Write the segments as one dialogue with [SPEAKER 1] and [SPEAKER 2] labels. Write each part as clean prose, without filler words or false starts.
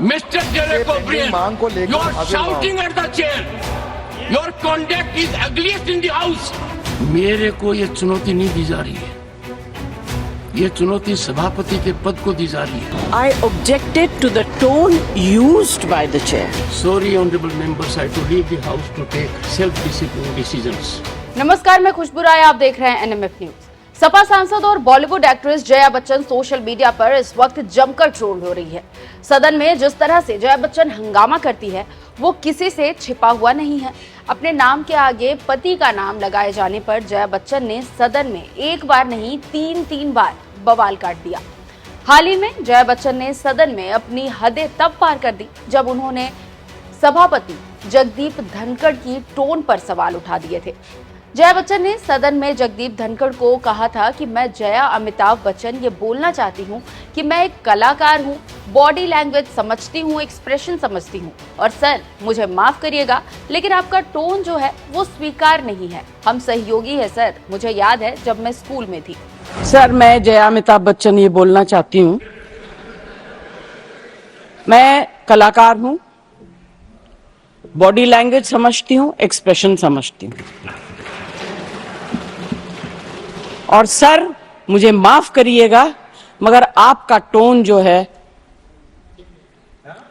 [SPEAKER 1] Mr. Derek O'Brien,
[SPEAKER 2] मांग को लेकर
[SPEAKER 1] you are shouting at the chair. Your conduct is ugliest in the house. मेरे को ये चुनौती नहीं दी जा रही है, ये चुनौती सभापति के पद को दी जा रही है।
[SPEAKER 3] I objected to the tone used by the chair.
[SPEAKER 1] Sorry, honorable members, I have to leave the house to take self-disciplined decisions.
[SPEAKER 4] नमस्कार, मैं खुशबू राय, आप देख रहे हैं एनएमएफ न्यूज। सपा सांसद और Bollywood actress Jaya Bachchan social media पर इस वक्त जमकर ट्रोल हो रही है। सदन में जिस तरह से जया बच्चन हंगामा करती है वो किसी से छिपा हुआ नहीं है। अपने नाम के आगे पति का नाम लगाए जाने पर जया बच्चन ने सदन में एक बार नहीं तीन बार बवाल काट दिया। हाल ही में जया बच्चन ने सदन में अपनी हदें तब पार कर दी जब उन्होंने सभापति जगदीप धनखड़ की टोन पर सवाल उठा दिए थे। जया बच्चन ने सदन में जगदीप धनखड़ को कहा था कि मैं जया अमिताभ बच्चन ये बोलना चाहती हूँ कि मैं एक कलाकार हूँ, बॉडी लैंग्वेज समझती हूँ, एक्सप्रेशन समझती हूँ, और सर मुझे माफ करिएगा लेकिन आपका टोन जो है वो स्वीकार नहीं है। हम सहयोगी है सर, मुझे याद है जब मैं स्कूल में थी।
[SPEAKER 3] सर, मैं जया अमिताभ बच्चन ये बोलना चाहती हूँ, मैं कलाकार हूँ, बॉडी लैंग्वेज समझती हूँ, एक्सप्रेशन समझती हूँ, और सर मुझे माफ करिएगा मगर आपका टोन जो है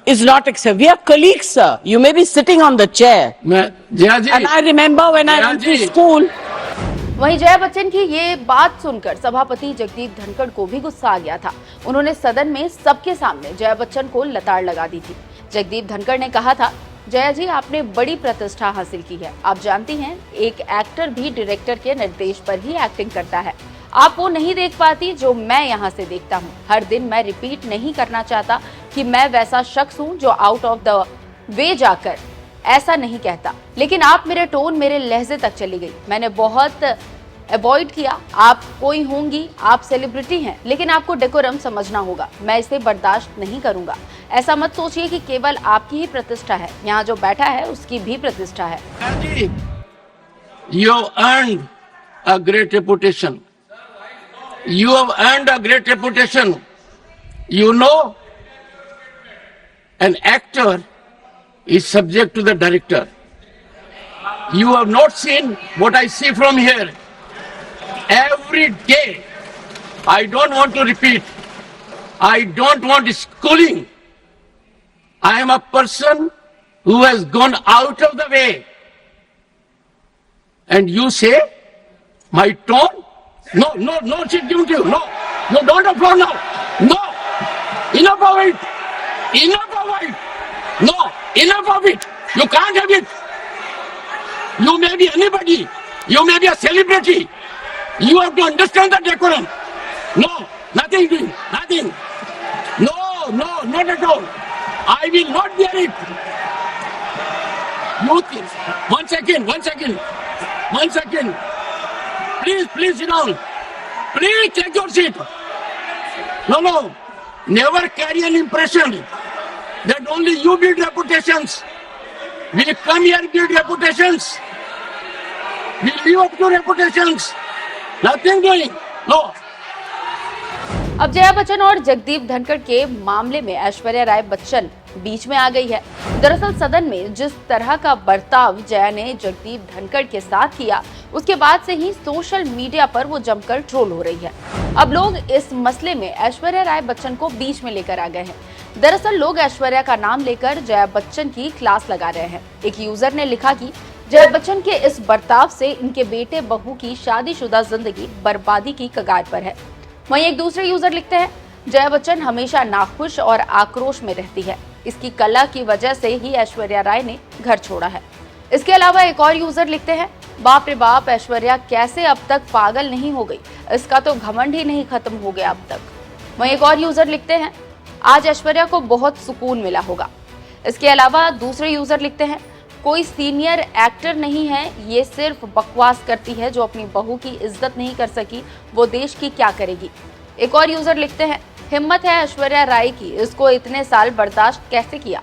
[SPEAKER 3] is not acceptable. We are colleagues, sir. You may be sitting on the chair.
[SPEAKER 1] Jaya ji,
[SPEAKER 3] And I remember when I went to school.
[SPEAKER 4] वहीं जया बच्चन की ये बात सुनकर सभापति जगदीप धनखड़ को भी गुस्सा आ गया था। उन्होंने सदन में सबके सामने जया बच्चन को लताड़ लगा दी थी। जगदीप धनखड़ ने कहा था, जया जी आपने बड़ी प्रतिष्ठा हासिल की है। आप जानती हैं एक एक्टर भी डायरेक्टर के निर्देश पर ही एक्टिंग करता है। आप वो नहीं देख पाती जो मैं यहाँ से देखता हूँ। हर दिन मैं रिपीट नहीं करना चाहता कि मैं वैसा शख्स हूँ जो आउट ऑफ द वे जाकर ऐसा नहीं कहता, लेकिन आप मेरे टोन, मेरे लहजे तक चली गई। मैंने बहुत अवॉइड किया। आप कोई होंगी, आप सेलिब्रिटी हैं, लेकिन आपको डेकोरम समझना होगा। मैं इसे बर्दाश्त नहीं करूंगा। ऐसा मत सोचिए कि केवल आपकी ही प्रतिष्ठा है, यहाँ जो बैठा है उसकी भी प्रतिष्ठा है।
[SPEAKER 1] You have earned a great reputation. You have earned a great reputation. You know, an actor is subject to the director. You have not seen what I see from here. Every day, I don't want to repeat. I don't want schooling. I am a person who has gone out of the way. And you say, my tone? No, she's giving to you. No, you don't applaud now. No, enough of it. Enough of it. No, enough of it. You can't have it. You may be anybody. You may be a celebrity. You have to understand the decorum. No, nothing doing. Nothing. No, not at all. I will not bear it. One second. Please sit down. Please take your seat. No. Never carry an impression that only you build reputations. We come here build reputations. We live up to reputations. Nothing doing. No.
[SPEAKER 4] अब जया बच्चन और जगदीप धनखड़ के मामले में ऐश्वर्या राय बच्चन बीच में आ गई है। दरअसल सदन में जिस तरह का बर्ताव जया ने जगदीप धनखड़ के साथ किया, उसके बाद से ही सोशल मीडिया पर वो जमकर ट्रोल हो रही है। अब लोग इस मसले में ऐश्वर्या राय बच्चन को बीच में लेकर आ गए हैं। दरअसल लोग ऐश्वर्या का नाम लेकर जया बच्चन की क्लास लगा रहे हैं। एक यूजर ने लिखा कि जया बच्चन के इस बर्ताव से इनके बेटे बहू की शादीशुदा जिंदगी बर्बादी की कगार पर है। वहीं एक दूसरे यूजर लिखते हैं, जया बच्चन हमेशा नाखुश और आक्रोश में रहती है। इसकी कला की वजह से ही ऐश्वर्या राय ने घर छोड़ा है। इसके अलावा एक और यूजर लिखते हैं, बाप रे बाप, ऐश्वर्या कैसे अब तक पागल नहीं हो गई, इसका तो घमंड ही नहीं खत्म हो गया अब तक। वहीं एक और यूजर लिखते हैं, आज ऐश्वर्या को बहुत सुकून मिला होगा। इसके अलावा दूसरे यूजर लिखते हैं, कोई सीनियर एक्टर नहीं है, ये सिर्फ बकवास करती है, जो अपनी बहू की इज्जत नहीं कर सकी वो देश की क्या करेगी। एक और यूजर लिखते हैं, हिम्मत है ऐश्वर्या राय की, इसको इतने साल बर्दाश्त कैसे किया।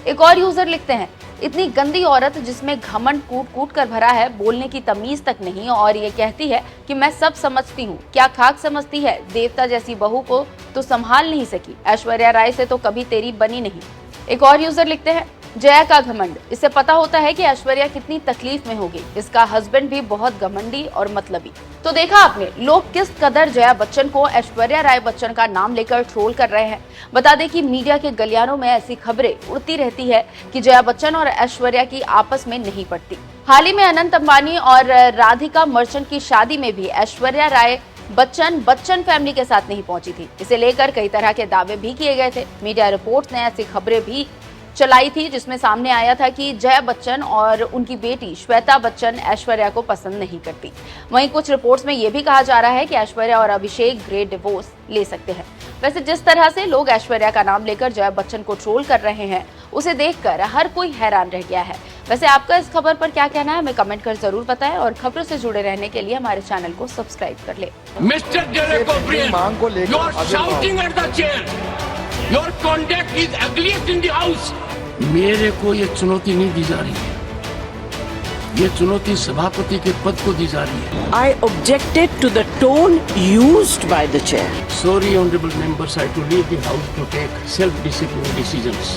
[SPEAKER 4] एक और यूजर लिखते हैं, इतनी गंदी औरत जिसमें घमंड कूट कर भरा है, बोलने की तमीज तक नहीं, और ये कहती है कि मैं सब समझती हूँ। क्या खाक समझती है, देवता जैसी बहू को तो संभाल नहीं सकी, ऐश्वर्या राय से तो कभी तेरी बनी नहीं। एक और यूजर लिखते हैं, जया का घमंड, इसे पता होता है कि ऐश्वर्या कितनी तकलीफ में होगी, इसका हस्बैंड भी बहुत घमंडी और मतलबी। तो देखा आपने लोग किस कदर जया बच्चन को ऐश्वर्या राय बच्चन का नाम लेकर ट्रोल कर रहे हैं। बता दें कि मीडिया के गलियारों में ऐसी खबरें उड़ती रहती है कि जया बच्चन और ऐश्वर्या की आपस में नहीं पड़ती। हाल ही में अनंत अंबानी और राधिका मर्चेंट की शादी में भी ऐश्वर्या राय बच्चन फैमिली के साथ नहीं पहुंची थी। इसे लेकर कई तरह के दावे भी किए गए थे। मीडिया रिपोर्ट्स ने ऐसी खबरें भी चलाई थी जिसमें सामने आया था कि जया बच्चन और उनकी बेटी श्वेता बच्चन ऐश्वर्या को पसंद नहीं करती। वहीं कुछ रिपोर्ट्स में यह भी कहा जा रहा है कि ऐश्वर्या और अभिषेक ग्रेट डिवोर्स ले सकते हैं। वैसे जिस तरह से लोग ऐश्वर्या का नाम लेकर जया बच्चन को ट्रोल कर रहे हैं, उसे देखकर हर कोई हैरान रह गया है। वैसे आपका इस खबर पर क्या कहना है, हमें कमेंट कर जरूर बताएं और खबरों से जुड़े रहने के लिए हमारे चैनल को सब्सक्राइब कर ले।
[SPEAKER 1] मिस्टर
[SPEAKER 2] मांग को लेकर
[SPEAKER 1] you are shouting at the chair. Your conduct is ugliest in the house. मेरे को ये चुनौती नहीं दी जा रही है, ये चुनौती सभापति के पद को दी जा रही है।
[SPEAKER 3] I objected to the tone used by the chair.
[SPEAKER 1] Sorry, honorable members, I have to leave the house to take self-disciplined decisions.